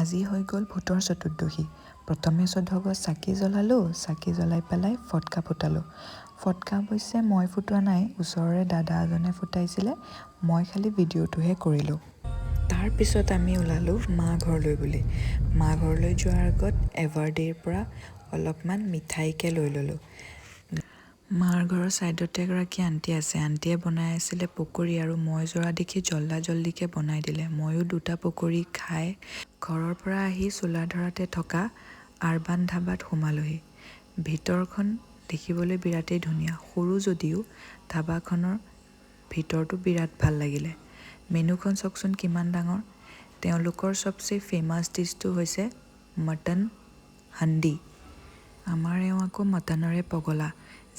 আজি হৈ গ'ল ভূতৰ চতুৰ্দশী। প্ৰথমে ১৪ গছ চাকি জ্বলালোঁ, চাকি জ্বলাই পেলাই ফটকা ফুটালোঁ। ফটকা অৱশ্যে মই ফুটোৱা নাই, ওচৰৰে দাদা এজনে ফুটাইছিলে, মই খালি ভিডিঅ'টোহে কৰিলোঁ। তাৰপিছত আমি ওলালোঁ মা ঘৰলৈ বুলি। মা ঘৰলৈ যোৱাৰ আগত এভাৰডেৰ পৰা অলপমান মিঠাইকে লৈ ল'লোঁ। মাৰ ঘৰৰ ছাইডতে এগৰাকী আণ্টি আছে, আণ্টিয়ে বনাই আছিলে পকৰি আৰু মই যোৱা দেখি জল্দিকে বনাই দিলে। ময়ো 2টা পকৰি খাই ঘৰৰ পৰা আহি চোলাধৰাতে থকা আৰবান ধাবাত সোমালোহি। ভিতৰখন দেখিবলৈ বিৰাটেই ধুনীয়া, সৰু যদিও ধাবাখনৰ ভিতৰটো বিৰাট ভাল লাগিলে। মেনুখন চাওকচোন কিমান ডাঙৰ। তেওঁলোকৰ চবচে ফেমাছ ডিছটো হৈছে মটন হাণ্ডি। আমাৰ এওঁ আকৌ মটনৰে পগলা।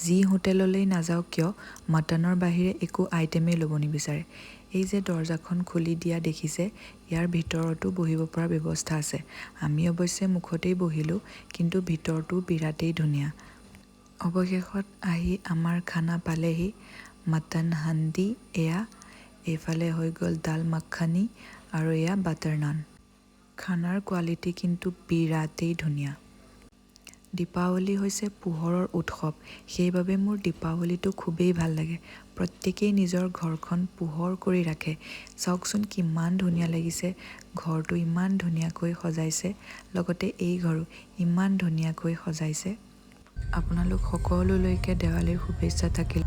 যি হোটেললৈ নাযাওক কিয় মটনৰ বাহিৰে একো আইটেমেই ল'ব নিবিচাৰে। এই যে দৰজাখন খুলি দিয়া দেখিছে, ইয়াৰ ভিতৰতো বহিব পৰা ব্যৱস্থা আছে। আমি অৱশ্যে মুখতেই বহিলোঁ, কিন্তু ভিতৰটো বিৰাটেই ধুনীয়া। অৱশেষত আহি আমাৰ খানা পালেহি, মটন হাণ্ডি এয়া, এইফালে হৈ গ'ল দাল মাখানি আৰু এয়া বাটাৰ নান। খানাৰ কোৱালিটি কিন্তু বিৰাটেই ধুনীয়া। দীপাৱলী হৈছে পোহৰৰ উৎসৱ, সেইবাবে মোৰ দীপাৱলীটো খুবেই ভাল লাগে। প্ৰত্যেকেই নিজৰ ঘৰখন পোহৰ কৰি ৰাখে। চাওকচোন কিমান ধুনীয়া লাগিছে, ঘৰটো ইমান ধুনীয়াকৈ সজাইছে, লগতে এই ঘৰো ইমান ধুনীয়াকৈ সজাইছে। আপোনালোক সকলোলৈকে দেৱালীৰ শুভেচ্ছা থাকিল।